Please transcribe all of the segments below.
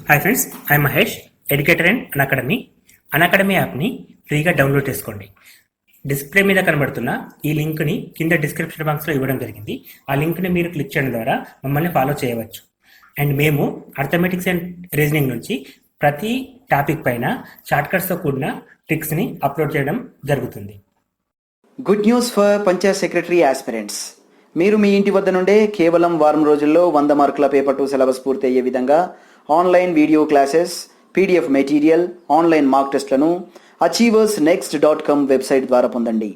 Hi friends, I Mahesh, educator and Unacademy యాప్ని ఫ్రీగా download చేసుకోండి. డిస్ప్లే మీద కనబడుతున్న ఈ లింక్ని కింద డిస్క్రిప్షన్ బాక్స్లో ఇవ్వడం జరిగింది. ఆ లింక్ని మీరు క్లిక్ చేయడం ద్వారా మమ్మల్ని ఫాలో చేయవచ్చు. అండ్ మేము అర్థమెటిక్స్ అండ్ రీజనింగ్ నుంచి ప్రతి టాపిక్ పైన షార్ట్కట్స్తో కూడిన ట్రిక్స్ని అప్లోడ్ చేయడం జరుగుతుంది. Good news for Panchayat secretary aspirants. మీరు మీ ఇంటి వద్ద నుండే కేవలం వారం రోజుల్లో 100 మార్కుల పేపర్ 2 సిలబస్ పూర్తి అయ్యే విధంగా online video classes, PDF material, online mark టెస్ట్లను achieversnext.com వెబ్సైట్ ద్వారా పొందండి.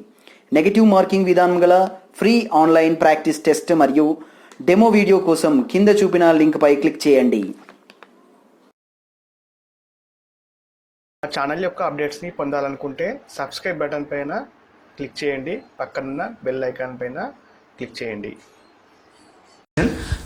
నెగటివ్ మార్కింగ్ విధానం గల ఫ్రీ ఆన్లైన్ ప్రాక్టీస్ టెస్ట్ మరియు డెమో వీడియో కోసం కింద చూపిన లింక్పై క్లిక్ చేయండి. మా ఛానల్ యొక్క అప్డేట్స్ని పొందాలనుకుంటే సబ్స్క్రైబ్ బటన్ పైన క్లిక్ చేయండి, పక్కనున్న బెల్ ఐకాన్ పైన క్లిక్ చేయండి.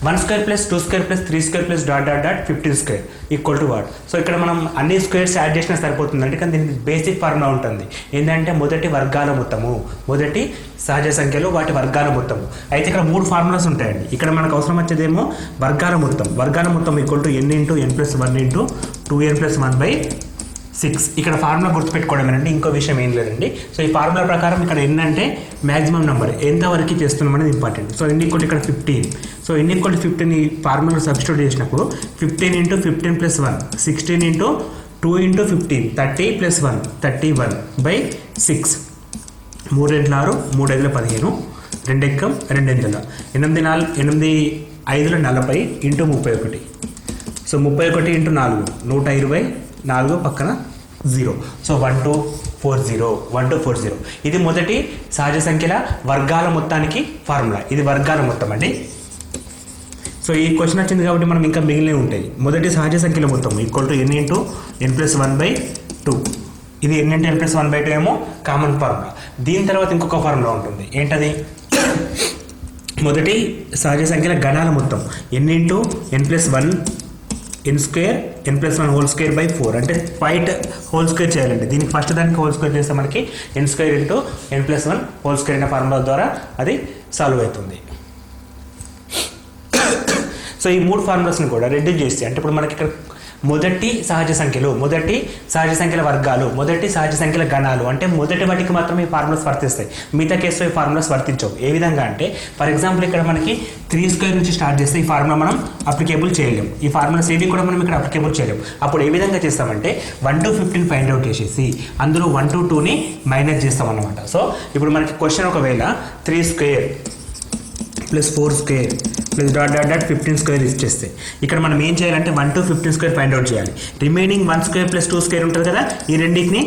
1 square plus 2 square plus 3 square plus dot 15 square equal to what. So ఇక్కడ మనం అన్ని స్క్వేర్స్ యాడ్ చేసినా సరిపోతుంది అంటే, కానీ దీనికి బేసిక్ ఫార్ములా ఉంటుంది. ఏంటంటే మొదటి వర్గాల మొత్తము, మొదటి సహజ సంఖ్యలు వాటి వర్గాల మొత్తము. అయితే ఇక్కడ 3 ఫార్ములాస్ ఉంటాయండి. ఇక్కడ మనకు అవసరం వచ్చేదేమో వర్గాల మొత్తం equal to n into n plus 1 into 2n plus 1/6. ఇక్కడ ఫార్ములా గుర్తుపెట్టుకోవడం ఏంటంటే ఇంకో విషయం ఏం లేదండి. సో ఈ ఫార్ములా ప్రకారం ఇక్కడ n అంటే మ్యాక్సిమం నెంబర్, ఎంతవరకు చేస్తున్నాం అనేది ఇంపార్టెంట్. సో n ఈక్వల్ ఇక్కడ 15. సో n ఈక్వల్ 15 ఈ ఫార్ములా సబ్స్టిట్యూట్ చేసినప్పుడు 15 into 15 plus 1, 16 into 2 into 15, 30 plus 1, 31/6. 3 2 6, 3 5 15, 2 ఎక్కం 2 8 8 8 5 40 into 31. So 31 into 4 120, 4 పక్కన 0. సో 1240. ఇది మొదటి సహజ సంఖ్యల వర్గాల మొత్తానికి ఫార్ములా. ఇది వర్గాల మొత్తం అండి. సో ఈ క్వశ్చన్ వచ్చింది కాబట్టి మనం ఇంకా మిగిలినవి ఉంటాయి. మొదటి సహజ సంఖ్యల మొత్తం equal to n into n plus 1/2. ఇది n ఇంటూ n ప్లస్ 1/2 ఏమో కామన్ ఫార్ములా. దీని తర్వాత ఇంకొక ఫార్ములా ఉంటుంది. ఏంటది? మొదటి సహజ సంఖ్యల గణాల మొత్తం n into n plus 1 n square n plus 1 whole square by 4. అంటే 5 హోల్ స్క్వేర్ చేయాలండి. దీనికి ఫస్ట్ దానికి హోల్ స్క్వేర్ చేస్తే మనకి n square into n plus 1 whole square అనే ఫార్ములా ద్వారా అది సాల్వ్ అవుతుంది. సో ఈ 3 ఫార్ములాస్ని కూడా రెడ్యూస్ చేస్తే, అంటే ఇప్పుడు మనకి ఇక్కడ మొదటి సహజ సంఖ్యల వర్గాలు, మొదటి సహజ సంఖ్యల గణాలు అంటే మొదటి వాటికి మాత్రమే ఈ ఫార్ములాస్ వర్తిస్తాయి. మిగతా కేసులో ఈ ఫార్ములాస్ వర్తించవు. ఏ విధంగా అంటే, ఫర్ ఎగ్జాంపుల్ ఇక్కడ మనకి 3 స్క్వేర్ నుంచి స్టార్ట్ చేస్తే ఈ ఫార్ములా మనం అప్లికేబుల్ చేయలేము. ఈ ఫార్ములాస్ ఏవి కూడా మనం ఇక్కడ అప్లికేబుల్ చేయలేము. అప్పుడు ఏ విధంగా చేస్తామంటే 1 to 15 ఫైండ్ అవుట్ చేసేసి అందులో 1 to 2ని మైనస్ చేస్తాం అన్నమాట. సో ఇప్పుడు మనకి క్వశ్చన్ ఒకవేళ 3 square plus 4 square plus dot 15 square ఇచ్చేస్తే ఇక్కడ మనం ఏం చేయాలంటే 1 to 15 స్క్వేర్ ఫైండ్ అవుట్ చేయాలి. రిమైనింగ్ 1 స్క్వేర్ ప్లస్ 2 స్క్వేర్ ఉంటుంది కదా, ఈ రెండింటిని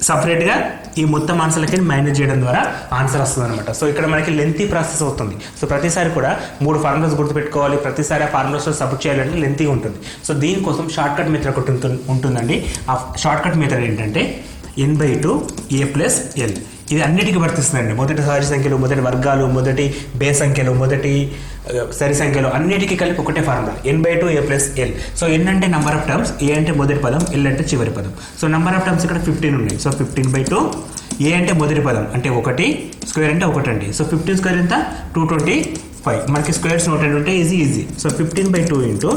సపరేట్గా ఈ మొత్తం ఆన్సర్లకి మైనస్ చేయడం ద్వారా ఆన్సర్ వస్తుంది అనమాట. సో ఇక్కడ మనకి లెంతీ ప్రాసెస్ అవుతుంది. సో ప్రతిసారి కూడా 3 ఫార్ములాస్ గుర్తుపెట్టుకోవాలి. ప్రతిసారి ఆ ఫార్ములాస్లో సపోర్ట్ చేయాలంటే లెంతీ ఉంటుంది. సో దీనికోసం షార్ట్కట్ మెథడ్ ఒకటి ఉంటుందండి. ఆ షార్ట్కట్ మెథడ్ ఏంటంటే n/2 a ప్లస్ l. ఇది అన్నిటికీ వర్తిస్తుందండి. మొదటి సహజ సంఖ్యలు, మొదటి వర్గాలు, మొదటి బేస్ సంఖ్యలు, మొదటి సరి సంఖ్యలు అన్నిటికీ కలిపి ఒకటే formula n/2 a plus l. So n అంటే నెంబర్ ఆఫ్ టర్మ్స్, a అంటే మొదటి పదం, l అంటే చివరి పదం. సో నెంబర్ ఆఫ్ టర్మ్స్ ఇక్కడ 15 ఉన్నాయి. సో 15/2. a అంటే మొదటి పదం అంటే 1, స్క్వేర్ అంటే 1 అండి. సో 15 స్క్వేర్ ఎంత 225. మనకి స్క్వేర్స్ నోటెడ్ ఉంటే easy. So 15/2 into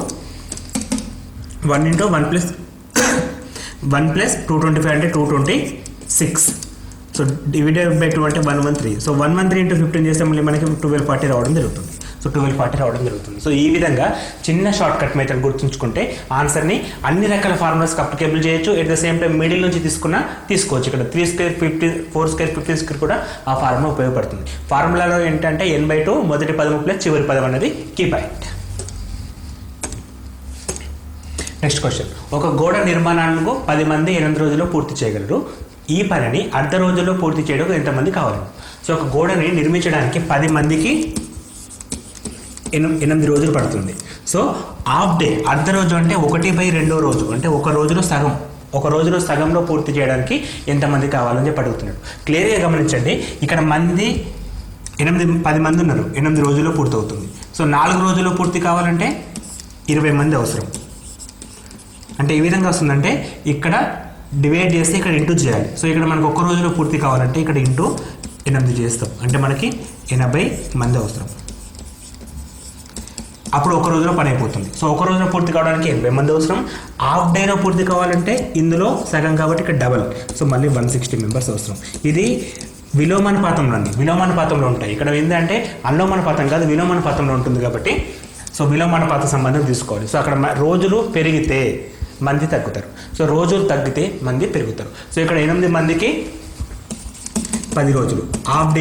1 into 1 plus 225 అంటే 226. సో డివైడెడ్ బై 2 అంటే 113. సో 113 ఇంటూ 15 చేస్తే మళ్ళీ మనకి 1240 రావడం జరుగుతుంది. సో ఈ విధంగా చిన్న షార్ట్ కట్ మెథడ్ గుర్తుంచుకుంటే ఆన్సర్ని అన్ని రకాల ఫార్ములాస్కి అప్లికేబుల్ చేయొచ్చు. At the same time middle నుంచి తీసుకోవచ్చు. ఇక్కడ 3 స్క్వేర్ 15, 4 స్క్వేర్ 15 స్క్వేర్ కూడా ఆ ఫార్ములా ఉపయోగపడుతుంది. ఫార్ములాలో ఏంటంటే n/2 మొదటి పదం ప్లస్ చివరి పదం అనేది కీ పాయింట్. Next question. ఒక గోడ నిర్మాణాలను 10 మంది 8 రోజుల్లో పూర్తి చేయగలరు. ఈ పనిని అర్ధ రోజుల్లో పూర్తి చేయడానికి ఎంతమంది కావాలి? సో ఒక గోడని నిర్మించడానికి 10 మందికి 8 రోజులు పడుతుంది. సో హాఫ్ డే, అర్ధ రోజు అంటే 1/2 రోజు, అంటే ఒక రోజులో సగంలో పూర్తి చేయడానికి ఎంతమంది కావాలని చెప్పి అడుగుతున్నాడు. క్లియర్గా గమనించండి. ఇక్కడ 10 మంది ఉన్నారు, 8 రోజుల్లో పూర్తి అవుతుంది. సో 4 రోజుల్లో పూర్తి కావాలంటే 20 మంది అవసరం. అంటే ఏ విధంగా వస్తుందంటే ఇక్కడ డివైడ్ చేస్తే ఇక్కడ ఇంటూ చేయాలి. సో ఇక్కడ మనకు ఒక్క రోజులో పూర్తి కావాలంటే ఇక్కడ ఇంటూ 8 చేస్తాం. అంటే మనకి 80 మంది అవసరం. అప్పుడు ఒక రోజులో పని అయిపోతుంది. సో ఒక రోజులో పూర్తి కావడానికి 80 మంది అవసరం. హాఫ్ డేలో పూర్తి కావాలంటే ఇందులో సగం కాబట్టి ఇక్కడ డబల్, సో మళ్ళీ 160 మెంబర్స్ అవసరం. ఇది విలోమానుపాతంలో అండి, విలోమానుపాతంలో ఉంటాయి. ఇక్కడ ఏంటంటే అనులోమానుపాతం కాదు, విలోమానుపాతంలో ఉంటుంది కాబట్టి సో విలోమానుపాత సంబంధం తీసుకోవాలి. సో అక్కడ రోజులు పెరిగితే మంది తగ్గుతారు, సో రోజులు తగ్గితే మంది పెరుగుతారు. సో ఇక్కడ 8 మందికి 10 రోజులు, హాఫ్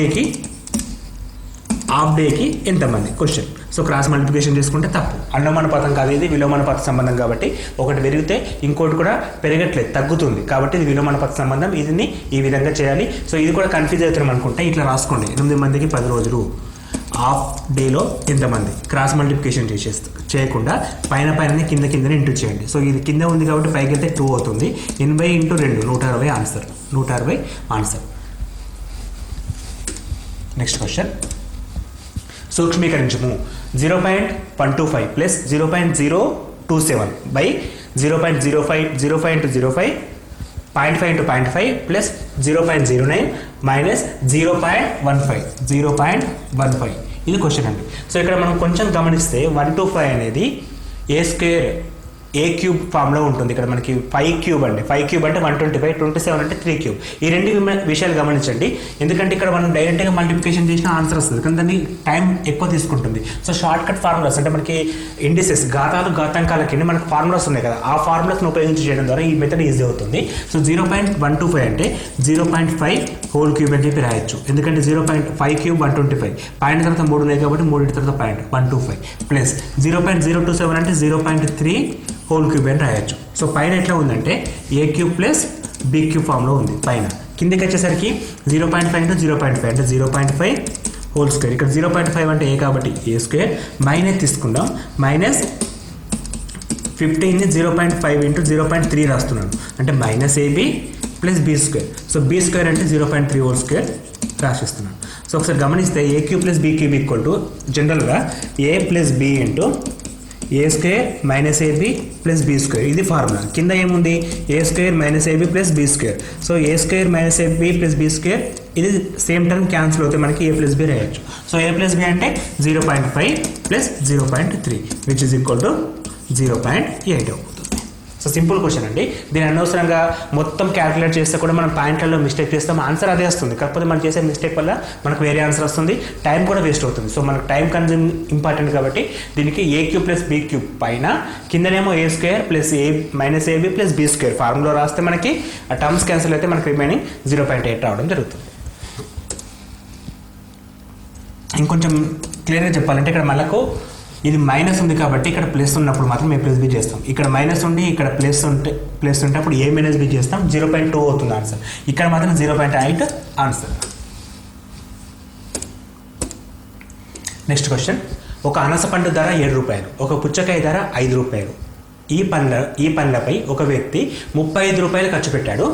డేకి ఎంతమంది క్వశ్చన్. సో క్రాస్ మల్టిప్లికేషన్ చేసుకుంటే తప్పు, అనులోమానుపాతం కాదు, ఇది విలోమానుపాత సంబంధం కాబట్టి ఒకటి పెరిగితే ఇంకోటి కూడా పెరగట్లేదు, తగ్గుతుంది కాబట్టి ఇది విలోమానుపాత సంబంధం. ఇది ఈ విధంగా చేయాలి. సో ఇది కూడా కన్ఫ్యూజ్ అవుతున్నాం అనుకుంటే ఇట్లా రాసుకోండి, 8 మందికి 10 రోజులు, హాఫ్ డేలో ఎంతమంది, క్రాస్ మల్టిప్లికేషన్ చేయకుండా పైన కిందనే ఇంటూ చేయండి. సో ఇది కింద ఉంది కాబట్టి పైకి వెళ్తే 2 అవుతుంది. 80 × 2 160 ఆన్సర్, 160 ఆన్సర్. నెక్స్ట్ క్వశ్చన్, సూక్ష్మీకరించము. 0.125 ప్లస్ 0.027 బై 0.05 × 0.5 0.5 × 0.5 ప్లస్ 0.09 మైనస్ 0.15 ఇది క్వశ్చన్ అండి. సో ఇక్కడ మనం కొంచెం గమనిస్తే 125 అనేది ఏ క్యూబ్ ఫామ్లో ఉంటుంది. ఇక్కడ మనకి 5 క్యూబ్ అండి, 5 క్యూబ్ అంటే 125, 27 అంటే 3 క్యూబ్. ఈ రెండు విషయాలు గమనించండి, ఎందుకంటే ఇక్కడ మనం డైరెక్ట్గా మల్టిప్లికేషన్ చేసిన ఆన్సర్ వస్తుంది కానీ దాన్ని టైం ఎక్కువ తీసుకుంటుంది. సో షార్ట్ కట్ ఫార్ములాస్ అంటే మనకి ఇండిసెస్, ఘాతాంకాలకి మనకు ఫార్ములాస్ ఉన్నాయి కదా, ఆ ఫార్ములాస్ని ఉపయోగించి చేయడం ద్వారా ఈ మెథడ్ ఈజీ అవుతుంది. సో 0.125 అంటే 0.5 హోల్ క్యూబ్ అని చెప్పి రాయొచ్చు, ఎందుకంటే 0.5 క్యూబ్ 125, పాయింట్ తర్వాత 3 ఉన్నాయి కాబట్టి 3 తర్వాత పాయింట్ 125 ప్లస్ 0.027 అంటే 0.3 హోల్ క్యూబ్ అని రాయొచ్చు. సో పైన ఎట్లా ఉందంటే ఏ క్యూబ్ ప్లస్ బి క్యూబ్ ఫామ్లో ఉంది పైన. కిందకి వచ్చేసరికి 0.5 × 0.5 అంటే 0.5 హోల్ స్క్వేర్. ఇక్కడ 0.5 అంటే ఏ కాబట్టి ఏ స్క్వేర్, మైనస్ తీసుకుందాం, మైనస్ 15ని 0.5 × 0.3 రాస్తున్నాను అంటే minus AB plus B square. So B square అంటే 0.3 హోల్ స్క్వేర్ రాసిస్తున్నాను. సో ఒకసారి గమనిస్తే A cube plus B cube equal to జనరల్గా A plus B into A square minus AB plus B square, ఇది ఫార్ములా. కింద ఏముంది A square minus AB plus B square. So A square minus AB plus B square, ఇది same term cancel అవుతే మనకి ఏ plus B రాయొచ్చు. So ఏ plus B అంటే 0.5 plus 0.3 which is equal to 0.8 అవుతుంది. So simple question అండి, దీని అనవసరంగా మొత్తం క్యాలిక్యులేట్ చేస్తే కూడా మనం పాయింట్లలో మిస్టేక్ చేస్తాం, ఆన్సర్ అదే వస్తుంది. కాకపోతే మనం చేసే మిస్టేక్ వల్ల మనకు వేరే ఆన్సర్ వస్తుంది, టైం కూడా వేస్ట్ అవుతుంది. సో మనకు టైం కన్జ్యూమ్ ఇంపార్టెంట్ కాబట్టి దీనికి A cube plus B cube పైన, కిందనేమో A square plus A minus AB plus B square formula రాస్తే మనకి ఆ టర్మ్స్ క్యాన్సిల్ అయితే మనకి రిమైనింగ్ 0.8 రావడం జరుగుతుంది. ఇంకొంచెం క్లియర్గా చెప్పాలంటే ఇక్కడ మనకు ఇది మైనస్ ఉంది కాబట్టి ఇక్కడ ప్లస్ ఉన్నప్పుడు మాత్రం ఏ ప్లస్ బి చేస్తాం. ఇక్కడ మైనస్ ఉండి ఇక్కడ ప్లస్ ఉంటే అప్పుడు ఏ మైనస్ బి చేస్తాం, 0.2 అవుతుంది ఆన్సర్. ఇక్కడ మాత్రం 0.8 ఆన్సర్. నెక్స్ట్ క్వశ్చన్, ఒక అనాస పండు ధర 7 రూపాయలు, ఒక పుచ్చకాయ ధర 5 రూపాయలు. ఈ పండ్లపై ఒక వ్యక్తి 35 రూపాయలు ఖర్చు పెట్టాడు.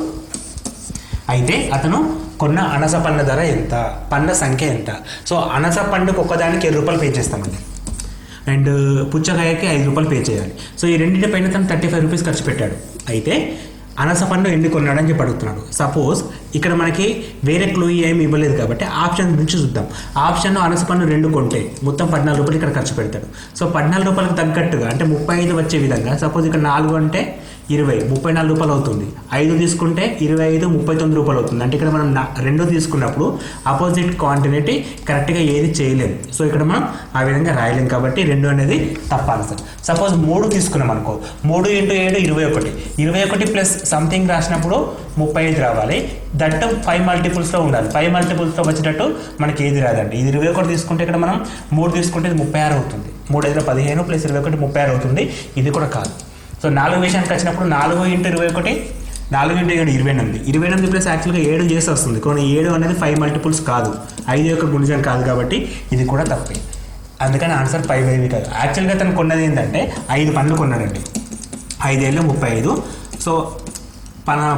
అయితే అతను కొన్న అనాస పండ్ల ధర ఎంత, పండ్ల సంఖ్య ఎంత. సో అనాస పండుకు ఒక్కదానికి 7 రూపాయలు పే చేస్తామండి, అండ్ పుచ్చకాయకి 5 రూపాయలు పే చేయాలి. సో ఈ రెండింటి పైన తను 35 రూపీస్ ఖర్చు పెట్టాడు. అయితే అనాస పండు ఎన్ని కొన్నాడని చెప్పి అడుగుతున్నాడు. సపోజ్ ఇక్కడ మనకి వేరే క్లూ ఏమి ఇవ్వలేదు కాబట్టి ఆప్షన్ నుంచి చూద్దాం. ఆప్షన్లో అనాస పండు 2 కొంటే మొత్తం 14 రూపాయలు ఇక్కడ ఖర్చు పెడతాడు. సో 14 రూపాయలకు తగ్గట్టుగా అంటే 35 వచ్చే విధంగా, సపోజ్ ఇక్కడ 4 అంటే 20, 34 రూపాయలు అవుతుంది. 5 తీసుకుంటే 25, 39 రూపాయలు అవుతుంది. అంటే ఇక్కడ మనం 2 తీసుకున్నప్పుడు ఆపోజిట్ క్వాంటిటీ కరెక్ట్గా ఏది చేయలేము. సో ఇక్కడ మనం ఆ విధంగా రాయలేం కాబట్టి 2 అనేది తప్ప ఆన్సర్. సపోజ్ 3 తీసుకున్నాం అనుకో, 3 × 7 21, 21 ప్లస్ సంథింగ్ రాసినప్పుడు 35 రావాలి. దట్ 5 మల్టిపుల్స్లో ఉండాలి. 5 మల్టిపుల్స్లో వచ్చేటట్టు మనకి ఏది రాదండి. ఇది 21 తీసుకుంటే ఇక్కడ మనం 3 తీసుకుంటే ఇది 36 అవుతుంది. 3 × 15 ప్లస్ 21 36 అవుతుంది. ఇది కూడా కాదు. సో 4 విషయానికి వచ్చినప్పుడు 4 × 21, 4 × 7 28, 28 ప్లస్ యాక్చువల్గా 7 చేసి వస్తుంది. కానీ 7 అనేది 5 మల్టిపుల్స్ కాదు, 5 యొక్క గుణిజం కాదు కాబట్టి ఇది కూడా తప్పే. అందుకని ఆన్సర్ 5 కాదు. యాక్చువల్గా తను కొన్నది ఏంటంటే 5 పండ్లు కొన్నాడండి, 5 ఏళ్ళు 35. సో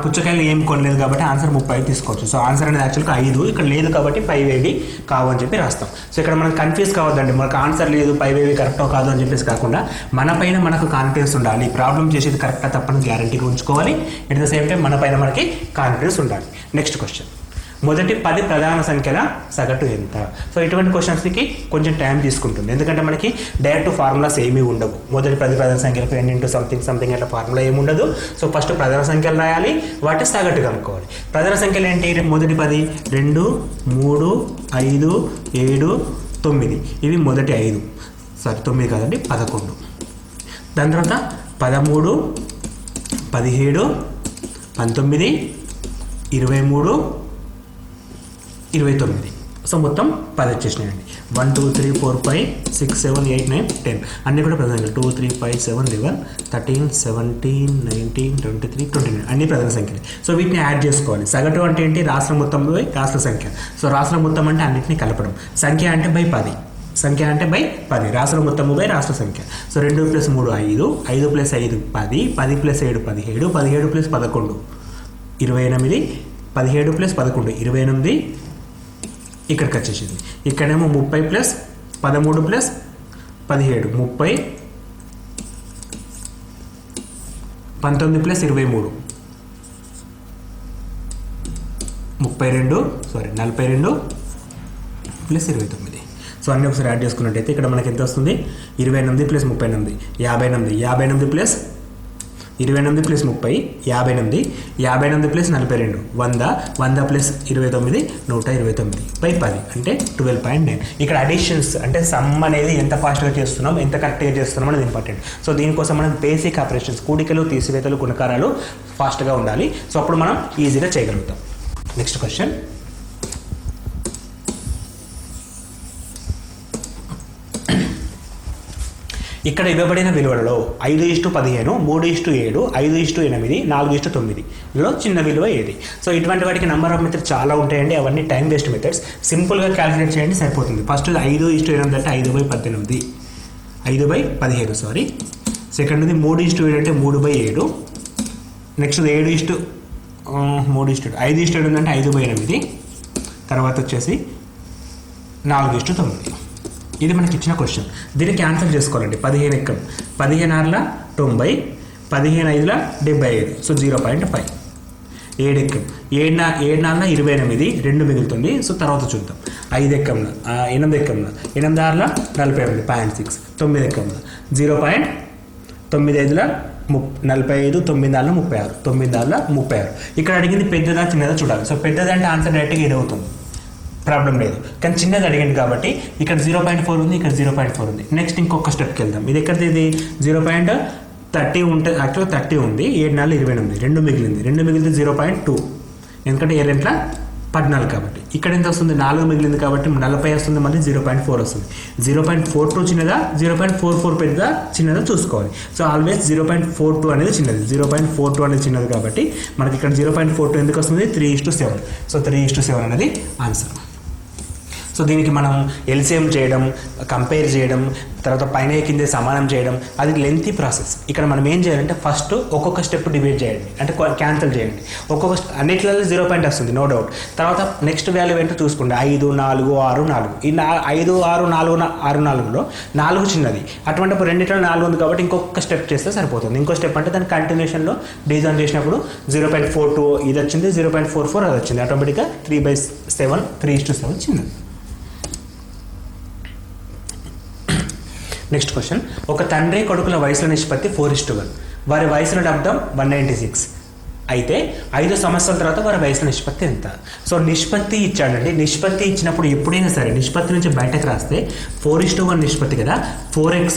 పుచ్చకాయలు ఏం కొనలేదు కాబట్టి ఆన్సర్ 35 తీసుకోవచ్చు. సో ఆన్సర్ అనేది యాక్చువల్గా 5, ఇక్కడ లేదు కాబట్టి 5 కావు అని చెప్పి రాస్తాం. సో ఇక్కడ మనం కన్ఫ్యూజ్ కావద్దండి, మనకు ఆన్సర్ లేదు 5 కరెక్టో కాదు అని చెప్పేసి కాకుండా మన పైన మనకు కాన్ఫిడెన్స్ ఉండాలి. ప్రాబ్లం చేసేది కరెక్టా తప్పని గ్యారంటీగా ఉంచుకోవాలి. ఎట్ ద సేమ్ టైం మన పైన మనకి కాన్ఫిడెన్స్ ఉండాలి. నెక్స్ట్ క్వశ్చన్, మొదటి 10 ప్రధాన సంఖ్యల సగటు ఎంత. సో ఇటువంటి క్వశ్చన్స్కి కొంచెం టైం తీసుకుంటుంది, ఎందుకంటే మనకి డైరెక్ట్ ఫార్ములాస్ ఏమీ ఉండవు. మొదటి 10 ప్రధాన సంఖ్యలకు n ఇంటూ సంథింగ్ అట్లా ఫార్ములా ఏమి ఉండదు. సో ఫస్ట్ ప్రధాన సంఖ్యలు రాయాలి, వాటి సగటు కనుక్కోవాలి. ప్రధాన సంఖ్యలు ఏంటి? మొదటి 10 2 3 5 7 9, ఇవి మొదటి 5, సారీ 9 కాదండి 11. దాని తర్వాత 13 17 19 23 29. సో మొత్తం 10 వచ్చేసినాయండి. 1 2 3 4 5 6 7 8 9 10 అన్నీ కూడా ప్రధాన సంఖ్యలు. 2 3 5 7 11 13 17 19 23 29 అన్ని ప్రధాన సంఖ్యలు. సో వీటిని యాడ్ చేసుకోవాలి. సగటు అంటే ఏంటి? రాష్ట్ర మొత్తం బై రాష్ట్ర సంఖ్య. సో రాష్ట్ర మొత్తం అంటే అన్నింటినీ కలపడం. సంఖ్య అంటే బై 10, సంఖ్య అంటే బై 10, రాష్ట్ర మొత్తము బై రాష్ట్ర సంఖ్య. సో 2 + 3 5, 5 + 5 10, 10 + 7 17, 17 + 11 28, 17 + 11 28, ఇక్కడికి వచ్చేసింది. ఇక్కడేమో 30 + 13 + 17 30, 19 + 23 42 + 29. సో అన్నీ ఒకసారి యాడ్ చేసుకున్నట్టయితే ఇక్కడ మనకి ఎంత వస్తుంది? 28 + 38 58, 58 + 28 + 30 58, 58 + 42 100, 100 + 29 129 బై 10 అంటే 12.9. ఇక్కడ అడిషన్స్ అంటే సమ్ అనేది ఎంత ఫాస్ట్గా చేస్తున్నాం, ఎంత కరెక్ట్గా చేస్తున్నాం అనేది ఇంపార్టెంట్. సో దీనికోసం మనం బేసిక్ ఆపరేషన్స్, కూడికలు తీసివేతలు గుణకారాలు ఫాస్ట్గా ఉండాలి. సో అప్పుడు మనం ఈజీగా చేయగలుగుతాం. Next question. ఇక్కడ ఇవ్వబడిన విలువలలో 5:15, 3:7, 5:8, 4:9లో చిన్న విలువ ఏది? సో ఇటువంటి వాటికి నెంబర్ ఆఫ్ మెథడ్స్ చాలా ఉంటాయండి, అవన్నీ టైం వేస్ట్ మెథడ్స్. సింపుల్గా క్యాలిక్యులేట్ చేయండి సరిపోతుంది. ఫస్ట్ 5:8 అంటే 5/18, 5/15 సారీ. సెకండ్ది 3:7 అంటే 3/7. నెక్స్ట్ 7:3 5:7 అంటే 5/8. తర్వాత వచ్చేసి 4:9. ఇది మనకి ఇచ్చిన క్వశ్చన్. దీన్ని క్యాన్సిల్ చేసుకోవాలండి. 15 ఎక్కం 15 6 90, 15 5 75, సో 0.5. 7 ఎక్కం 7 4 28, 2 మిగులుతుంది. సో తర్వాత చూద్దాం. 5 ఎక్కంలో 8 ఎక్కంలో 8 6 48, 0.6. 9 ఎక్కంలో 0.95 45, 9 6 36, 9 6 36. ఇక్కడ అడిగింది పెద్దదా చిన్నదా చూడాలి. సో పెద్దదంటే ఆన్సర్ డైరెక్ట్గా ఇది అవుతుంది, ప్రాబ్లం లేదు. కానీ చిన్నది అడిగింది కాబట్టి ఇక్కడ 0.4 ఉంది, ఇక్కడ 0.4 ఉంది. నెక్స్ట్ ఇంకొక స్టెప్కి వెళ్దాం. ఇది ఎక్కడిది? ఇది 0.30 ఉంటుంది. యాక్చువల్గా 30 ఉంది. 7 4 28, 2 మిగిలింది. 2 మిగిలింది 0.2, ఎందుకంటే 7 14 కాబట్టి. ఇక్కడ ఎంత వస్తుంది? 4 మిగిలింది కాబట్టి 40 వస్తుంది, మళ్ళీ 0.4 వస్తుంది. 0.42 చిన్నదా, 0.44 పెద్దదా చిన్నదా చూసుకోవాలి. సో ఆల్వేస్ 0.42 అనేది చిన్నది. 0.42 అనేది చిన్నది కాబట్టి మనకి ఇక్కడ 0.42 ఎందుకు వస్తుంది? 3:7. సో 3:7 అనేది ఆన్సర్. సో దీనికి మనం ఎల్సిఎం చేయడం, కంపేర్ చేయడం, తర్వాత పైన కింద సమానం చేయడం, అది లెంతీ ప్రాసెస్. ఇక్కడ మనం ఏం చేయాలంటే ఫస్ట్ ఒక్కొక్క స్టెప్ డివైడ్ చేయండి, అంటే క్యాన్సిల్ చేయండి. అన్నిట్లలో 0 వస్తుంది, నో డౌట్. తర్వాత నెక్స్ట్ వాల్యూ ఏంటో చూసుకోండి. 5 4 6 4. ఈ 5 6 4 6 4లో 4 చిన్నది. అటువంటిప్పుడు రెండిట్లో 4 ఉంది కాబట్టి ఇంకొక స్టెప్ చేస్తే సరిపోతుంది. ఇంకో స్టెప్ అంటే దాని కంటిన్యూషన్లో డివిజన్ చేసినప్పుడు 0.42 ఇది వచ్చింది, 0.44 అది వచ్చింది. ఆటోమేటిక్గా 3/7 3:7 చిన్నది. Next question. ఒక తండ్రి కొడుకుల వయసుల నిష్పత్తి 4:1. వారి వయసుల లబ్ధం 196. అయితే 5 సంవత్సరాల తర్వాత వారి వయసుల నిష్పత్తి ఎంత? సో నిష్పత్తి ఇచ్చాడండి. నిష్పత్తి ఇచ్చినప్పుడు ఎప్పుడైనా సరే నిష్పత్తి నుంచి బయటకు రాస్తే 4:1 నిష్పత్తి కదా. 4x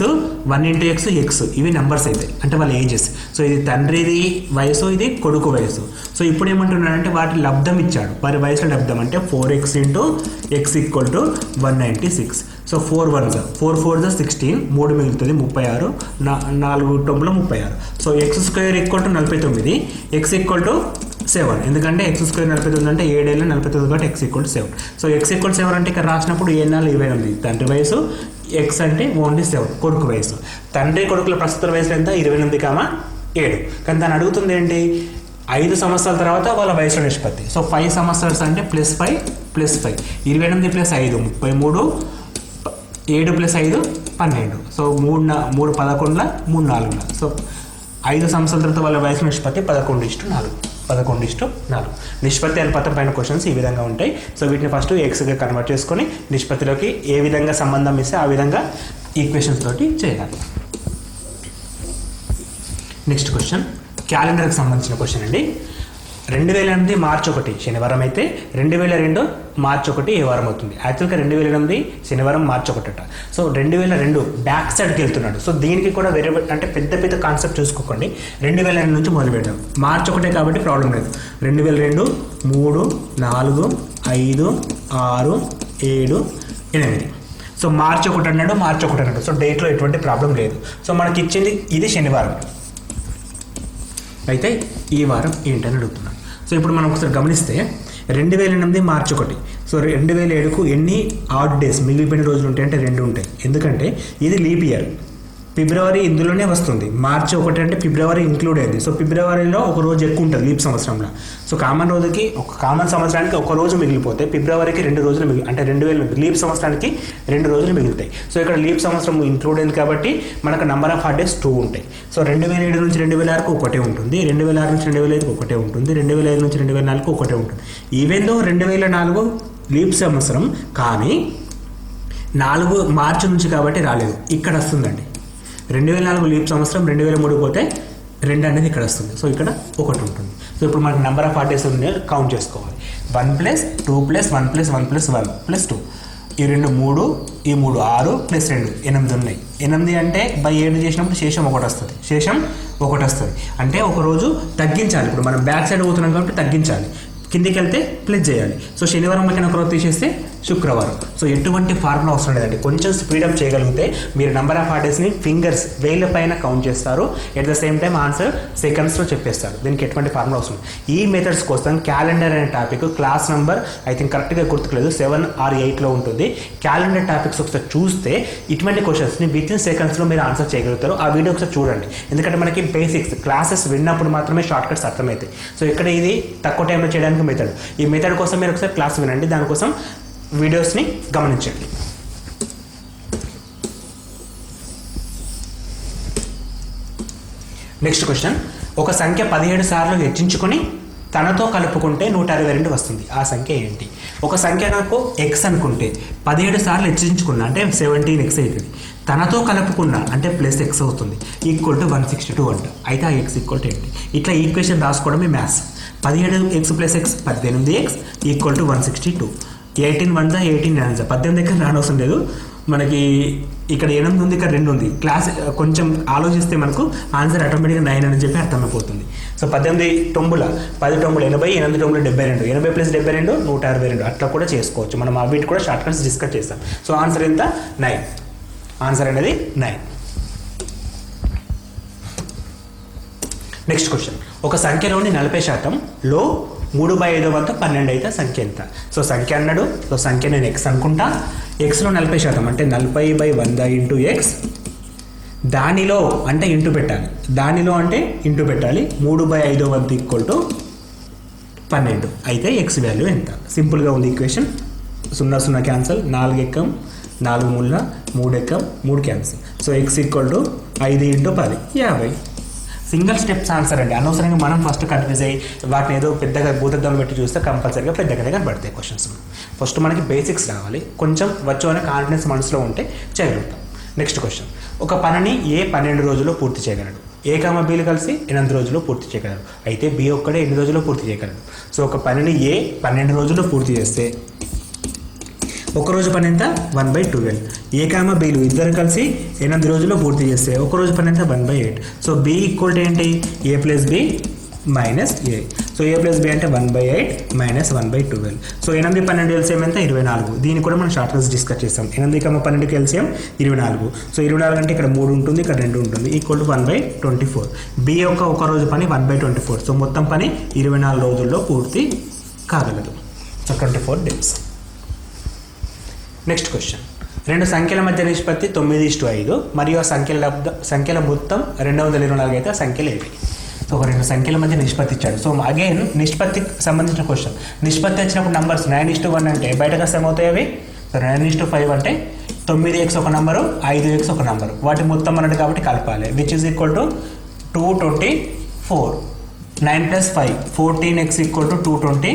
1 × x ఇవి నెంబర్స్ అవుతాయి, అంటే వాళ్ళ ఏజెస్. సో ఇది తండ్రిది వయసు, ఇది కొడుకు వయసు. సో ఇప్పుడు ఏమంటున్నాడంటే వాటి లబ్ధం ఇచ్చాడు. వారి వయసుల లబ్ధం అంటే 4x × x = 196. సో 4 1 4 4 16, 3 మిగులుతుంది 36, 4 9 36. So x² = 49, x = 7. ఎందుకంటే x² 49 అంటే 7 49 కాబట్టి x = 7. సో x = 7 అంటే ఇక్కడ రాసినప్పుడు 7 4 28 తండ్రి వయసు, x అంటే ఓన్లీ 7 కొడుకు వయసు. తండ్రి కొడుకుల ప్రస్తుత వయసు ఎంత? 28,7. కానీ దాన్ని అడుగుతుంది ఏంటి? 5 సంవత్సరాల తర్వాత వాళ్ళ వయసుల నిష్పత్తి. సో 5 సంవత్సరాలు అంటే +5 +5, 28 + 5 33, 7 + 5 12. సో 3 11 3 4. సో 5 సంవత్సరాల తర్వాత వాళ్ళ వయసు నిష్పత్తి 11:4. 11:4. నిష్పత్తి అనుపాతం పైన క్వశ్చన్స్ ఈ విధంగా ఉంటాయి. సో వీటిని ఫస్ట్ ఎక్స్గా కన్వర్ట్ చేసుకొని నిష్పత్తిలోకి ఏ విధంగా సంబంధం ఇస్తే ఆ విధంగా ఈక్వేషన్స్ తోటి చేయాలి. నెక్స్ట్ క్వశ్చన్ క్యాలెండర్కి సంబంధించిన క్వశ్చన్ అండి. 2008 మార్చి 1 శనివారం అయితే 2002 మార్చి 1 ఏ వారం అవుతుంది? యాక్చువల్గా 2008 శనివారం మార్చి 1 అట. సో 2002 బ్యాక్ సైడ్కి వెళ్తున్నాడు. సో దీనికి కూడా వేరే అంటే పెద్ద పెద్ద కాన్సెప్ట్ చూసుకోకండి. 2002 నుంచి మొదలు పెడదాం. మార్చి 1 కాబట్టి ప్రాబ్లం లేదు. 2002 3 4 5 6 7 8. సో మార్చి 1 అన్నాడు, మార్చి 1 అన్నాడు. సో డేట్లో ఎటువంటి ప్రాబ్లం లేదు. సో మనకి ఇచ్చింది ఇది శనివారం అయితే ఈ వారం ఏంటని అడుగుతున్నాను. సో ఇప్పుడు మనం ఒకసారి గమనిస్తే 2008 మార్చి 1. సో 2007కు ఎన్ని ఆడ్ డేస్ మిగిలిపోయిన రోజులు ఉంటాయి అంటే 2 ఉంటాయి. ఎందుకంటే ఇది లీప్ ఇయర్. ఫిబ్రవరి ఇందులోనే వస్తుంది. మార్చి 1 అంటే ఫిబ్రవరి ఇంక్లూడ్ అయింది. సో ఫిబ్రవరిలో ఒక రోజు ఎక్కువ ఉంటుంది లీప్ సంవత్సరంలో. సో కామన్ సంవత్సరానికి ఒక రోజు మిగిలిపోతే ఫిబ్రవరికి 2 రోజులు అంటే 2000 లీప్ సంవత్సరానికి 2 రోజులు మిగులుతాయి. సో ఇక్కడ లీప్ సంవత్సరం ఇంక్లూడ్ అయింది కాబట్టి మనకు నెంబర్ ఆఫ్ హాట్ డేస్ 2 ఉంటాయి. సో 2007 నుంచి 2006 ఒకటే ఉంటుంది, 2006 నుంచి 2005 ఒకటే ఉంటుంది, 2005 నుంచి 2004 ఒకటే ఉంటుంది. ఈవెన్ దో 2004 లీప్ సంవత్సరం కానీ 4 మార్చి నుంచి కాబట్టి రాలేదు. ఇక్కడ వస్తుందండి 2004 లీప్ సంవత్సరం, 2003 పోతే 2 అనేది ఇక్కడ వస్తుంది. సో ఇక్కడ 1 ఉంటుంది. సో ఇప్పుడు మనకి నెంబర్ ఆఫ్ ఆర్డర్స్ ఉంది కౌంట్ చేసుకోవాలి. 1 + 2 + 1 + 1 + 1 + 2. ఈ 2 3, ఈ 3 6 + 2 8 ఉన్నాయి. 8 అంటే బై 7 చేసినప్పుడు శేషం 1 వస్తుంది. శేషం 1 వస్తుంది అంటే ఒక రోజు తగ్గించాలి. ఇప్పుడు మనం బ్యాక్ సైడ్ పోతున్నాం కాబట్టి తగ్గించాలి. కిందికి వెళ్తే ప్లస్ చేయాలి. సో శనివారం పక్కన ఒక రోజు తీసేస్తే శుక్రవారం. సో ఎటువంటి ఫార్ములా అవసరం లేదండి. కొంచెం స్పీడప్ చేయగలిగితే మీరు నెంబర్ ఆఫ్ ఆర్డర్స్ని ఫింగర్స్ వేళ్ళ పైన కౌంట్ చేస్తారు. At the same time answer సెకండ్స్లో చెప్పేస్తారు. దీనికి ఎటువంటి ఫార్ములా అవసరం. ఈ మెథడ్స్ కోసం క్యాలెండర్ అనే topic class number I think కరెక్ట్గా గుర్తులేదు 7 or 8లో ఉంటుంది. క్యాలెండర్ టాపిక్స్ ఒకసారి చూస్తే ఇటువంటి క్వశ్చన్స్ని విత్ ఇన్ సెకండ్స్లో మీరు ఆన్సర్ చేయగలుగుతారు. ఆ వీడియో ఒకసారి చూడండి. ఎందుకంటే మనకి బేసిక్స్ క్లాసెస్ విన్నప్పుడు మాత్రమే షార్ట్ కట్స్ అర్థమవుతాయి. సో ఇక్కడ ఇది తక్కువ టైంలో చేయడానికి మెథడ్. ఈ మెథడ్ కోసం మీరు ఒకసారి క్లాస్ వినండి. దానికోసం వీడియోస్ని గమనించండి. Next question. ఒక సంఖ్య 17 సార్లు హెచ్చించుకొని తనతో కలుపుకుంటే 162 వస్తుంది. ఆ సంఖ్య ఏంటి? ఒక సంఖ్య నాకు ఎక్స్ అనుకుంటే 17 సార్లు హెచ్చించుకున్నా అంటే 17x అవుతుంది. తనతో కలుపుకున్నా అంటే ప్లస్ ఎక్స్ అవుతుంది. ఈక్వల్ టు 162 అంట. అయితే ఆ ఎక్స్ ఈక్వల్ టు ఏంటి? ఇట్లా ఈక్వేషన్ రాసుకోవడమే maths. 17x + x 18x equal to 162. 18 1 18 9 18 దగ్గర రానవసరం లేదు. మనకి ఇక్కడ 8 ఉంది, ఇక్కడ 2 ఉంది. క్లాస్ కొంచెం ఆలోచిస్తే మనకు ఆన్సర్ ఆటోమేటిక్గా 9 అని చెప్పి అర్థమైపోతుంది. సో 18 టొంబుల 10 టొంబులు 80, 8 టొంబులు 72, 80 + 72 162 అట్లా కూడా చేసుకోవచ్చు. మనం ఆ వీటి కూడా షార్ట్ కట్స్ డిస్కస్ చేస్తాం. సో ఆన్సర్ ఎంత? 9. ఆన్సర్ అనేది 9. Next question. ఒక సంఖ్యలోని 40%లో 3/5 వంతు 12 అయితే సంఖ్య ఎంత? సో సంఖ్య అన్నాడు. సో సంఖ్య నేను ఎక్స్ అనుకుంటా. ఎక్స్లో 40% అంటే 40/100 × ఎక్స్. దానిలో అంటే ఇంటూ పెట్టాలి. దానిలో అంటే ఇంటూ పెట్టాలి. 3/5 వంతు ఈక్వల్ టు 12 అయితే ఎక్స్ వాల్యూ ఎంత? సింపుల్గా ఉంది ఈక్వేషన్. 0 0 క్యాన్సల్, 4 ఎక్కం 4 మూల 3 ఎక్కం 3 cancel. So X equal to 5 × 10 50. Single steps answer అండి. అనవసరంగా మనం ఫస్ట్ కన్ఫ్యూజ్ అయ్యి వాటిని ఏదో పెద్దగా భూతద్దం పెట్టి చూస్తే కంపల్సరీగా పెద్దగానే కనబడతాయి క్వశ్చన్స్. ఫస్ట్ మనకి బేసిక్స్ రావాలి. కొంచెం వచ్చు అనే కాన్ఫిడెన్స్ మనసులో ఉంటే చేయగలుగుతాం. Next question. ఒక పనిని ఏ 12 రోజుల్లో పూర్తి చేయగలడు? ఏ బీలు కలిసి 8 రోజుల్లో పూర్తి చేయగలరు. అయితే బి ఒక్కడే 8 రోజుల్లో పూర్తి చేయగలడు. సో ఒక పనిని ఏ 12 రోజుల్లో పూర్తి చేస్తే ఒక రోజు పని ఎంత? 1/12. ఏ బీలు ఇద్దరు కలిసి 8 రోజుల్లో పూర్తి చేస్తే ఒక రోజు పని ఎంత? 1/8. సో బి ఈక్వల్ టు ఏంటి? a + b - a. So a + b అంటే 1/8 - 1/12. సో 8 12 ఎల్సిఎం ఎంత? 24. దీన్ని కూడా మనం షార్ట్ కట్స్ డిస్కస్ చేస్తాం. 8 12 ఎల్సిఎం 24. సో 24 అంటే ఇక్కడ 3 ఉంటుంది, ఇక్కడ 2 ఉంటుంది. Equal to 1/24. బి యొక్క ఒక రోజు పని 1/24. సో మొత్తం పని 24 రోజుల్లో పూర్తి కాగలదు. So 24 days. Next question. 2 సంఖ్యల మధ్య నిష్పత్తి 9:5 మరియు ఆ సంఖ్యల మొత్తం 224 అయితే ఆ సంఖ్యలు ఏవి? సో ఒక 2 సంఖ్యల మధ్య నిష్పత్తి ఇచ్చాడు. సో అగైన్ నిష్పత్తికి సంబంధించిన క్వశ్చన్. నిష్పత్తి వచ్చినప్పుడు నంబర్స్ 9:1 అంటే బయటకు వస్తే ఏమవుతాయి అవి? సో 9:5 అంటే 9x ఒక నంబరు, 5x ఒక నంబరు. వాటి మొత్తం అన్నట్టు కాబట్టి కలపాలి. Which is equal to 224. 9 + 5 14x = 224.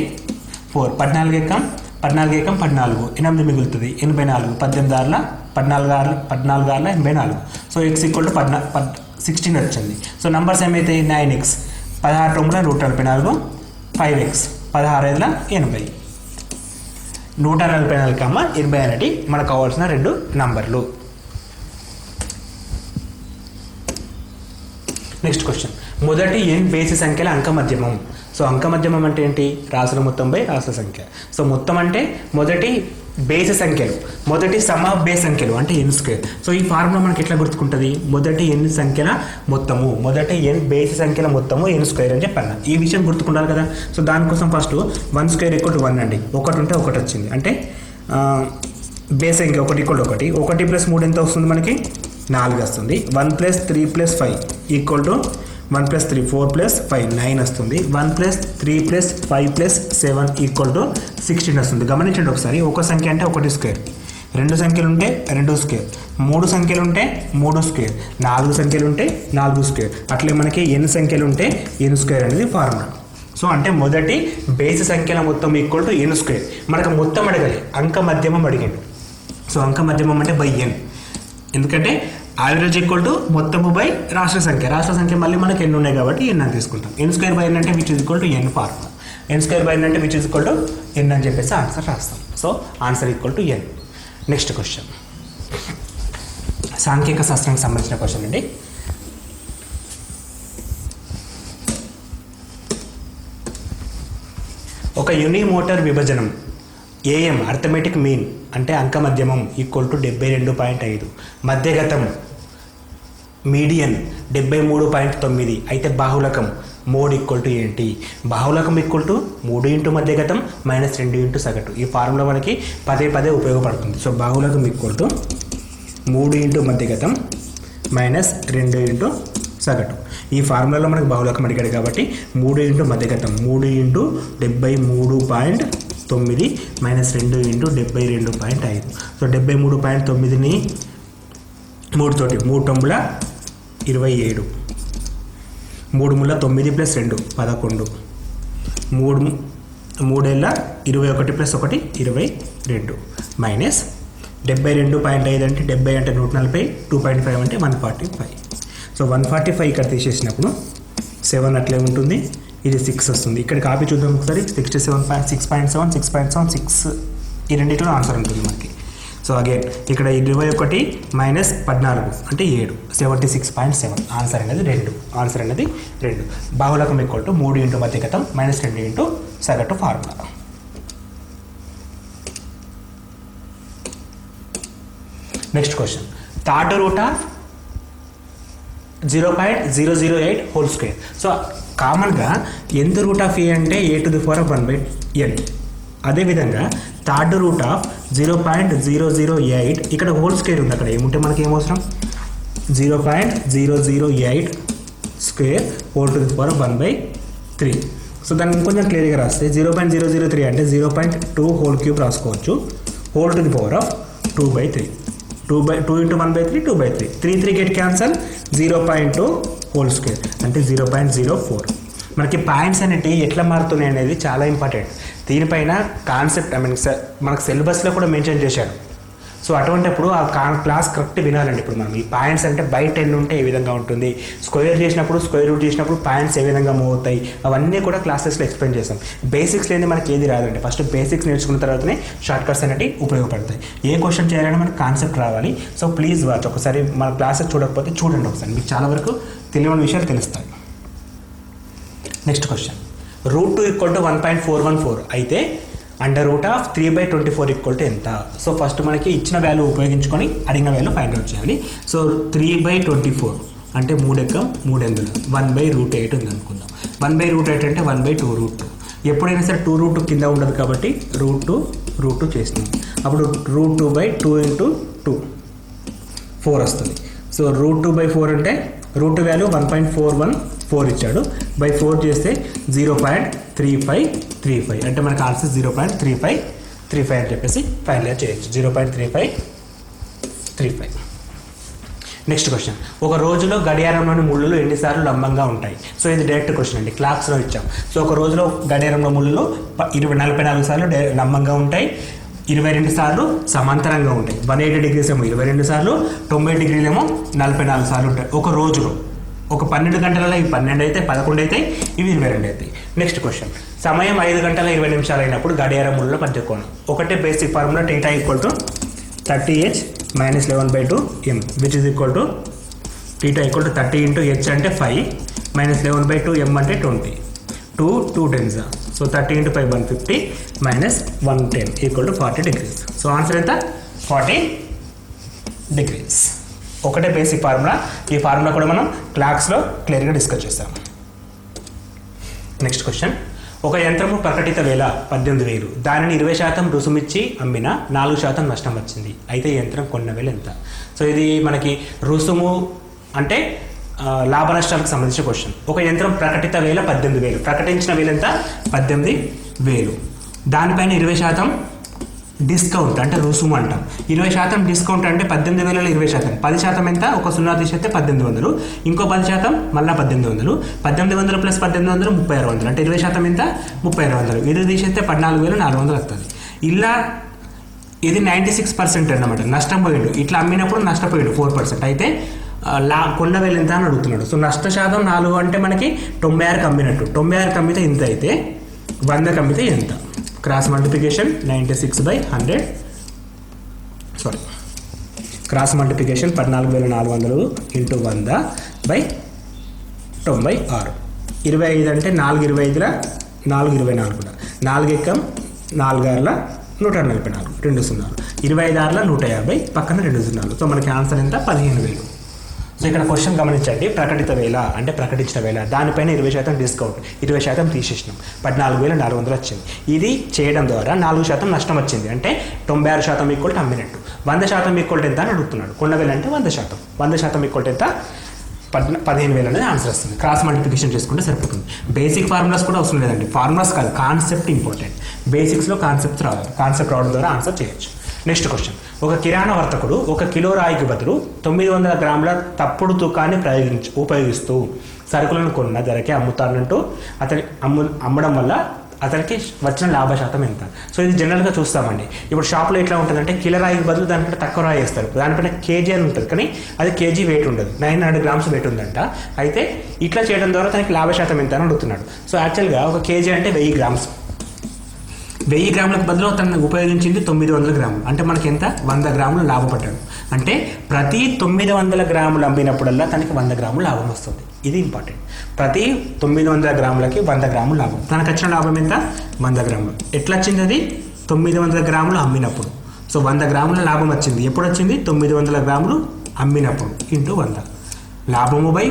14 ఎక్కం 14 8 మిగులుతుంది 84 18 14 84. సో x = 16 వచ్చింది. సో నంబర్స్ ఏమైతాయి 9x 16 144 5x 16 80 144, 80 అనేటి మనకు కావాల్సిన రెండు నంబర్లు. నెక్స్ట్ క్వశ్చన్, మొదటి n బేసి సంఖ్యల అంక మధ్యమం. సో అంక మధ్యమం అంటే ఏంటి? రాసుల మొత్తం బై రాసుల సంఖ్య. సో మొత్తం అంటే మొదటి బేసి సంఖ్యలు, మొదటి సమ బేస్ సంఖ్యలు అంటే n². సో ఈ ఫార్ములా మనకి ఎట్లా గుర్తుకుంటుంది? మొదటి n సంఖ్యల మొత్తము, మొదటి n బేసి సంఖ్యల మొత్తము n² అని చెప్పాను. ఈ విషయం గుర్తుకుంటారు కదా. సో దానికోసం ఫస్ట్ 1² = 1 అండి. 1 ఉంటే 1 వచ్చింది అంటే బేస్ సంఖ్య 1 = 1. 1 + 3 ఎంత వస్తుంది మనకి? 4 వస్తుంది. 1 + 3 + 5 = 1 + 3 4 + 5 9 వస్తుంది. 1 + 3 + 5 + 7 = 16 వస్తుంది. గమనించండి ఒకసారి, ఒక సంఖ్య అంటే 1², రెండు సంఖ్యలు ఉంటే 2², 3 సంఖ్యలు ఉంటే 3², 4 సంఖ్యలు ఉంటే 4², అట్లే మనకి n సంఖ్యలు ఉంటే n² అనేది ఫార్ములా. సో అంటే మొదటి బేసి సంఖ్యల మొత్తం = n². మనకు మొత్తం అడగాలి, అంక మధ్యమం అడిగాడు. సో అంక మధ్యమం అంటే బై n, ఎందుకంటే యావరేజ్ = మొత్తము బై రాష్ట్ర సంఖ్య. రాష్ట్ర సంఖ్య మళ్ళీ మనకి ఎన్ని ఉన్నాయి కాబట్టి n అని తీసుకుంటాం. n² / n అంటే which is equal to n formula. n² / n అంటే which is equal to n అని చెప్పేసి ఆన్సర్ రాస్తాం. So answer = n. Next question, సాంఖ్యక శాస్త్రానికి సంబంధించిన క్వశ్చన్ అండి. ఒక యూనిమోటార్ విభజనం AM అర్థమెటిక్ మీన్ అంటే అంక మధ్యమం = 72.5, మధ్యగతం మీడియన్ 73.9. అయితే బాహుళకం మోడ్ ఏంటి? బాహుళకం = 3 × మధ్యగతం - 2 × సగటు. ఈ ఫార్ములా మనకి పదే పదే ఉపయోగపడుతుంది. సో బాహుళకం = 3 × మధ్యగతం - 2 × సగటు. ఈ ఫార్ములాలో మనకి బాహుళకం అడిగాడు కాబట్టి 3 × మధ్యగతం 3 × 73.9 - 2 × 72.5. సో 73.9ని 3 తోటి 3 9 27, 3 9 + 2 11, 3 3 21 + 1 22 మైనస్ 72.5 అంటే 70 అంటే 140, 2.5 అంటే 145. సో 145 ఇక్కడ తీసేసినప్పుడు 7 అట్లే ఉంటుంది, ఇది 6 వస్తుంది. ఇక్కడ కాపీ చూద్దాం ఒకసారి. 67.6.7 6.7 ఈ రెండింటిలో ఆన్సర్ ఉంటుంది మనకి. సో అగైన్ ఇక్కడ 21 మైనస్ 14 అంటే 7 76.7. ఆన్సర్ అనేది 2. ఆన్సర్ అనేది 2. బాహుళకం = 3 × మధ్యగతం - 2 × సగటు formula. Next question, third root of 0.008 whole square. So కామన్గా nth రూట్ ఆఫ్ a అంటే a⁴1/n. అదేవిధంగా థర్డ్ రూట్ ఆఫ్ 0.008 ఇక్కడ హోల్ స్క్వేర్ ఉంది. అక్కడ ఏముంటే మనకి ఏమవసరం? 0.008 స్క్వేర్ ⁴1/3. సో దాన్ని ఇంకొంచెం క్లియర్గా రాస్తే 0.003 అంటే 0.2 హోల్ క్యూబ్ రాసుకోవచ్చు. ⁴2/3 2 × 1/3 2/3 3 గెట్ క్యాన్సల్ 0.2 హోల్ స్క్వేర్ అంటే 0.04. మనకి పాయింట్స్ అనేవి ఎట్లా మారుతున్నాయి అనేది చాలా ఇంపార్టెంట్. దీనిపైన కాన్సెప్ట్ మనకు సిలబస్లో కూడా మెన్షన్ చేశాడు. సో అటువంటిప్పుడు ఆ క్లాస్ కరెక్ట్ వినాలండి. ఇప్పుడు మనం ఈ పాయింట్స్ అంటే బై 10 ఉంటే ఏ విధంగా ఉంటుంది, స్క్వేర్ చేసినప్పుడు స్క్వేర్ రూట్ చేసినప్పుడు పాయింట్స్ ఏ విధంగా మూవ్ అవుతాయి, అవన్నీ కూడా క్లాసెస్లో ఎక్స్ప్లెయిన్ చేస్తాం. బేసిక్స్ లేని మనకి ఏది రాదండి. ఫస్ట్ బేసిక్స్ నేర్చుకున్న తర్వాతనే షార్ట్ కట్స్ అనేవి ఉపయోగపడతాయి. ఏ క్వశ్చన్ చేయాలని మనకు కాన్సెప్ట్ రావాలి. So please watch. ఒకసారి మన క్లాసెస్ చూడకపోతే చూడండి ఒకసారి, మీకు చాలా వరకు తెలియని విషయాలు తెలుస్తాయి. నెక్స్ట్ క్వశ్చన్, √2 = 1.414 అయితే √3/24 ఎంత? సో ఫస్ట్ మనకి ఇచ్చిన వాల్యూ ఉపయోగించుకొని అడిగిన వాల్యూ ఫైండ్ అవుట్ చేయాలి. సో 3/24 అంటే 3 ఎక్కం 3 ఎందులు 1/√8 ఉంది అనుకుందాం. 1/√8 అంటే 1/2√2. ఎప్పుడైనా సరే 2√2 కింద ఉండదు కాబట్టి √2 చేసినాం. అప్పుడు √2/2 × 2 4 వస్తుంది. సో √2/4 అంటే రూట్ వాల్యూ 1.414 ఇచ్చాడు. బై 4 చేస్తే 0.3535 అంటే మనకు ఆన్సర్ 0.3535 అని చెప్పేసి ఫైనల్ చేయొచ్చు. 0.3535. నెక్స్ట్ క్వశ్చన్, ఒక రోజులో గడియారంలోని ముళ్ళు ఎన్నిసార్లు లంబంగా ఉంటాయి? సో ఇది డైరెక్ట్ క్వశ్చన్ అండి, క్లాక్స్లో ఇచ్చాం. సో ఒక రోజులో గడియారంలో ముళ్ళు 44 సార్లు లంబంగా ఉంటాయి, 22 సార్లు సమాంతరంగా ఉంటాయి. 180 డిగ్రీస్ ఏమో 22 సార్లు, 90 డిగ్రీలు ఏమో 44 సార్లు ఉంటాయి ఒక రోజులో. ఒక 12 గంటలలో ఇవి 12 అయితే, 11 అయితే, ఇవి 22 అవుతాయి. నెక్స్ట్ క్వశ్చన్, సమయం 5 గంటల 20 నిమిషాలు అయినప్పుడు గడియారం ముళ్ళలో మధ్య కోణం. ఒకటే basic formula, θ = 30h - 11/2 m, which is equal to θ = 30 × h అంటే 5 - 11/2 m అంటే 20. 2 10s, so 30 × 5 150 - 110 = 40 degrees. So answer ఎంత? 40 degrees. ఒకటే బేసిక్ ఫార్ములా. ఈ ఫార్ములా కూడా మనం క్లాక్స్లో క్లియర్గా డిస్కస్ చేస్తాం. నెక్స్ట్ క్వశ్చన్, ఒక యంత్రము ప్రకటిత వేల 18,000, దానిని 20% రుసుమిచ్చి అమ్మిన 4% నష్టం వచ్చింది. అయితే ఈ యంత్రం కొన్న వేల ఎంత? సో ఇది మనకి రుసుము అంటే లాభ నష్టాలకు సంబంధించిన క్వశ్చన్. ఒక యంత్రం ప్రకటిత వేల 18,000, ప్రకటించిన వేల ఎంత? 18,000. దానిపైన 20% డిస్కౌంట్ అంటే రుసుము అంటాం. 20% డిస్కౌంట్ అంటే 18,000లో 20%, 10% ఎంత? ఒక 0 తీసేస్తే 1800, ఇంకో 10% మళ్ళీ 1800, 1800 + 1800 3600, అంటే 20% ఎంత? 3600. ఇది తీసేస్తే 14,400 వస్తుంది. ఇలా ఇది 96% అన్నమాట, నష్టం పోయిండు. ఇట్లా అమ్మినప్పుడు నష్టపోయాడు 4%. అయితే కొన్న వేలు ఎంత అని అడుగుతున్నాడు. సో నష్ట శాతం 4 అంటే మనకి 96కి అమ్మినట్టు. 96కి అమ్మితే ఇంత అయితే, 100కి అమ్మితే ఎంత? Cross multiplication 96/100, sorry cross multiplication 14,400 × 100/96. 25 అంటే 4 25ల 4 24, 4 ఎక్కం 4 ఆరుల 144, 2 0, 25 ఆరుల 150, పక్కన 2 0. సో మనకి ఆన్సర్ ఎంత? 15,000. సో ఇక్కడ క్వశ్చన్ గమనించండి, ప్రకటిత వేల అంటే ప్రకటించిన వేల, దానిపైన 20% డిస్కౌంట్, 20% తీసేసినాం, 14,400 వచ్చింది. ఇది చేయడం ద్వారా 4% నష్టం వచ్చింది, అంటే 96% ఈక్వల్ అమ్మినట్టు. 100% ఈక్వల్ ఎంత అని అడుగుతున్నాడు. కొన్న వేల అంటే 100%, 100% ఈక్వల్ ఎంత? 15,000 అనేది ఆన్సర్ వస్తుంది. క్రాస్ మల్టిప్లికేషన్ చేసుకుంటే సరిపోతుంది. బేసిక్ ఫార్ములాస్ కూడా అవసరం లేదండి, ఫార్ములాస్ కాదు, కాన్సెప్ట్ ఇంపార్టెంట్. బేసిక్స్లో కాన్సెప్ట్ రావాలి, కాన్సెప్ట్ రావడం ద్వారా ఆన్సర్ చేయొచ్చు. నెక్స్ట్ క్వశ్చన్, ఒక కిరాణా వర్తకుడు 1 కిలో రాయికి బదులు 900 గ్రాముల తప్పుడు తూకాన్ని ఉపయోగిస్తూ సరుకులను కొన్న ధరకే అమ్ముతానంటూ అతని అమ్మడం వల్ల అతనికి వచ్చిన లాభ శాతం ఎంత? సో ఇది జనరల్గా చూస్తామండి. ఇప్పుడు షాప్లో ఎట్లా ఉంటుందంటే, కిలో రాయికి బదులు దానిపైన తక్కువ రాయి వేస్తారు, దానిపైన కేజీ అని ఉంటుంది, కానీ అది కేజీ వెయిట్ ఉండదు, 900 grams వెయిట్ ఉందంట. అయితే ఇట్లా చేయడం ద్వారా తనకి లాభ శాతం ఎంత అని అడుగుతున్నాడు. సో యాక్చువల్గా 1 kg అంటే 1000 grams, 1000 గ్రాములకు బదులు తను ఉపయోగించింది 900 గ్రాములు, అంటే మనకి ఎంత? 100 గ్రాములు లాభపడ్డాడు. అంటే ప్రతి 900 గ్రాములు అమ్మినప్పుడల్లా తనకి 100 గ్రాములు లాభం వస్తుంది. ఇది ఇంపార్టెంట్. ప్రతి 900 గ్రాములకి 100 గ్రాములు లాభం. తనకు వచ్చిన లాభం ఎంత? 100 గ్రాములు. ఎట్లా వచ్చింది అది? 900 గ్రాములు అమ్మినప్పుడు. సో 100 గ్రాముల లాభం వచ్చింది. ఎప్పుడు వచ్చింది? 900 గ్రాములు అమ్మినప్పుడు ఇంటూ 100. లాభము బై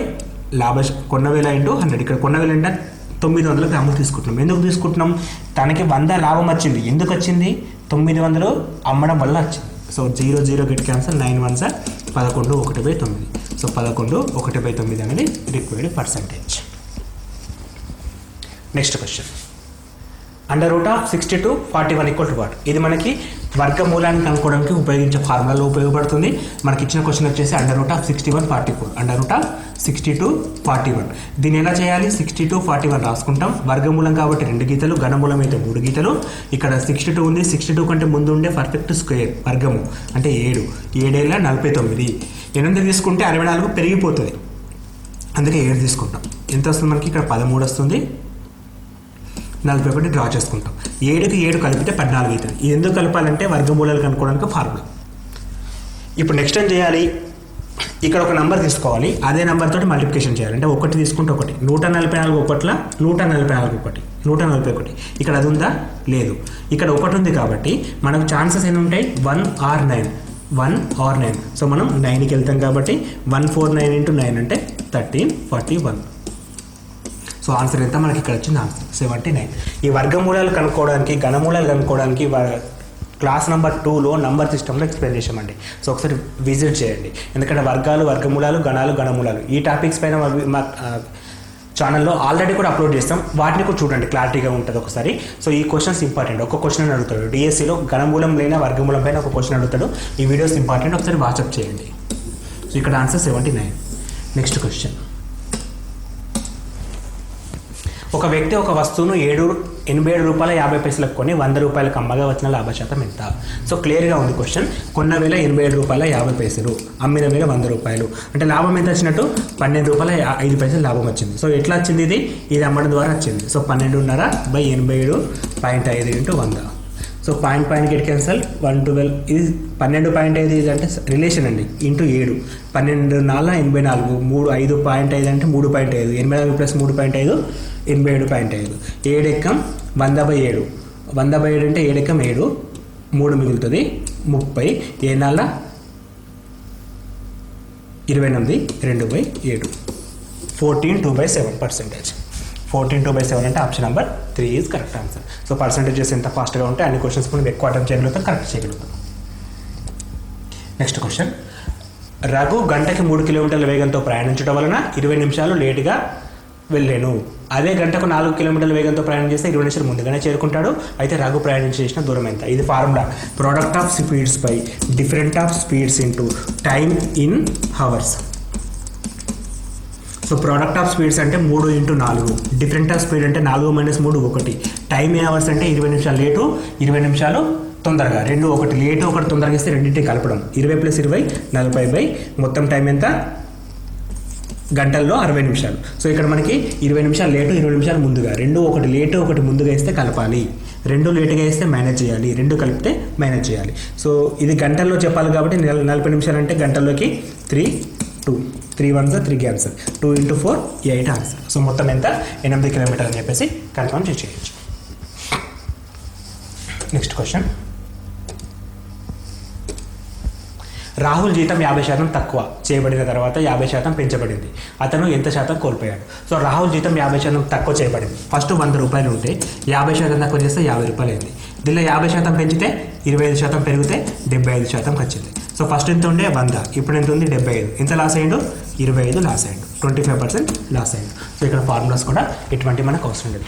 కొన్న వేల ఇంటూ 100. ఇక్కడ కొన్న వేల అంటే 900 గ్రాములు తీసుకుంటున్నాం. ఎందుకు తీసుకుంటున్నాం? తనకి 100 లాభం వచ్చింది. ఎందుకు వచ్చింది? 900 అమ్మడం వల్ల వచ్చింది. So 0 0 get cancel, 9 1 sir 11 1/9. So 11 1/9 అనేది required percentage. Next question, √62 41 = what? ఇది మనకి వర్గమూలాన్ని కనుక్కోవడానికి ఉపయోగించే ఫార్ములాలో ఉపయోగపడుతుంది. మనకి ఇచ్చిన క్వశ్చన్ వచ్చేసి √61 44, √62 41. దీన్ని ఎలా చేయాలి? 62 41 రాసుకుంటాం. వర్గమూలం కాబట్టి 2 గీతలు, ఘనమూలం అయితే 3 గీతలు. ఇక్కడ 62 ఉంది, 62 కంటే ముందు ఉండే పర్ఫెక్ట్ స్క్వేర్ వర్గము అంటే 7, 7 ఏళ్ళ 49. 8 తీసుకుంటే 64 పెరిగిపోతుంది, అందుకే 7 తీసుకుంటాం. ఎంత వస్తుంది మనకి? ఇక్కడ 13 వస్తుంది, 41 డ్రా చేసుకుంటాం. 7కి 7 కలిపితే 14 అవుతుంది. ఇది ఎందుకు కలపాలంటే వర్గమూలాలు కనుక్కోవడానికి ఫార్ములా. ఇప్పుడు నెక్స్ట్ ఏం చేయాలి? ఇక్కడ ఒక నెంబర్ తీసుకోవాలి, అదే నెంబర్ తోటి మల్టిప్లికేషన్ చేయాలి. అంటే 1 తీసుకుంటే 1, 144 ఒకట్ల 144 1, 141. ఇక్కడ అది ఉందా? లేదు. ఇక్కడ 1 ఉంది కాబట్టి మనకు ఛాన్సెస్ ఎన్ని ఉంటాయి? 1 or 9, 1 or 9. సో మనం 9కి వెళ్తాం కాబట్టి 149 × 9 అంటే 1341. సో ఆన్సర్ ఎంత? మనకి ఇక్కడ వచ్చింది ఆన్సర్ 79. ఈ వర్గమూలాలు కనుక్కోవడానికి, ఘనమూలాలు కనుక్కోవడానికి క్లాస్ నెంబర్ 2లో నంబర్ సిస్టంలో ఎక్స్ప్లెయిన్ చేసామండి. సో ఒకసారి విజిట్ చేయండి, ఎందుకంటే వర్గాలు, వర్గమూలాలు, గణాలు, ఘనమూలాలు ఈ టాపిక్స్ పైన మా ఛానల్లో ఆల్రెడీ కూడా అప్లోడ్ చేస్తాం. వాటిని కూడా చూడండి, క్లారిటీగా ఉంటుంది ఒకసారి. సో ఈ క్వశ్చన్స్ ఇంపార్టెంట్. ఒక క్వశ్చన్ అడుగుతాడు డిఎస్సిలో, ఘనమూలం లేని వర్గమూలం పైన ఒక క్వశ్చన్ అడుగుతాడు. ఈ వీడియోస్ ఇంపార్టెంట్, ఒకసారి వాట్సాప్ చేయండి. సో ఇక్కడ ఆన్సర్ 79. Next question. ఒక వ్యక్తి ఒక వస్తువును 87 రూపాయల 50 పైసలకు కొని 100 రూపాయలకు అమ్మగా వచ్చిన లాభ శాతం ఎంత? సో క్లియర్గా ఉంది క్వశ్చన్. కొన్న వేల 87 రూపాయల 50 పైసలు, అమ్మిన వేల 100 రూపాయలు. అంటే లాభం ఎంత వచ్చినట్టు 12 రూపాయల 5 పైసలు లాభం వచ్చింది. సో ఎట్లా వచ్చింది ఇది అమ్మడం ద్వారా వచ్చింది. So 12.5/87.5 into 100. So point get cancel 112. ఇది 12.5 ఇది అంటే రిలేషన్ అండి, ఇంటూ 7. 12 4 84, 5.5 అంటే 3.5, 84 ప్లస్ 3.5 87.5. 7 ఎక్కం 100/7, 100/7 అంటే 7 ఎక్కం 7, 3 మిగులుతుంది 30, 7 28, 2/7, 14.2/7%. 14.2/7 అంటే option number 3 is correct answer. So percentages ఎంత ఫాస్ట్గా ఉంటే అన్ని క్వశ్చన్స్ మనం ఎక్కువ అటెంప్ట్ చేయగలుగుతాం, కరెక్ట్ చేయగలుగుతాం. Next question. రఘు గంటకి 3 కిలోమీటర్ల వేగంతో ప్రయాణించడం వలన 20 నిమిషాలు లేటుగా వెళ్ళాను. అదే గంటకు 4 కిలోమీటర్ల వేగంతో ప్రయాణం చేస్తే 20 నిమిషాలు ముందుగానే చేరుకుంటాడు. అయితే రఘు ప్రయాణం చేసిన దూరం ఎంత? ఇది formula product of speeds by different of speeds into time in hours. So product of speeds అంటే 3 × 4, డిఫరెంట్ ఆఫ్ స్పీడ్ అంటే 4 - 3 1, టైమ్ ఇన్ అవర్స్ అంటే 20 నిమిషాలు లేటు 20 నిమిషాలు తొందరగా, 2 1 లేటు 1 తొందరగా ఇస్తే రెండింటిని కలపడం. 20 + 20 40 మొత్తం టైం ఎంత? గంటల్లో 60 నిమిషాలు. సో ఇక్కడ మనకి 20 నిమిషాలు లేటు 20 నిమిషాలు ముందుగా, 2 1 లేటు 1 ముందుగా ఇస్తే కలపాలి, 2 లేటుగా ఇస్తే మేనేజ్ చేయాలి, 2 కలిపితే మేనేజ్ చేయాలి. సో ఇది గంటల్లో చెప్పాలి కాబట్టి 40 నిమిషాలు అంటే గంటల్లోకి 3 2 3 1 3 ఆన్సర్, 2 × 4 8 ఆన్సర్. సో మొత్తం ఎంత? 8 కిలోమీటర్లు అని చెప్పేసి కన్ఫర్మ్ చేయొచ్చు. Next question. రాహుల్ జీతం 50% తక్కువ చేయబడిన తర్వాత 50% పెంచబడింది. అతను ఎంత శాతం కోల్పోయాడు? సో రాహుల్ జీతం 50% తక్కువ చేయబడింది. ఫస్ట్ 100 రూపాయలు ఉంటే 50% తక్కువ చేస్తే 50 రూపాయలు అయింది. దీనిలో 50% పెంచితే 25% పెరిగితే 75% వచ్చింది. సో ఫస్ట్ ఎంత ఉండే 100, ఇప్పుడు ఎంత ఉంది 75. ఎంత లాస్ అయ్యిండు? 25 లాస్ అయ్యిండు, 25% లాస్ అయ్యిండు. సో ఇక్కడ ఫార్ములాస్ కూడా ఎటువంటి మనకు అవసరం లేదు.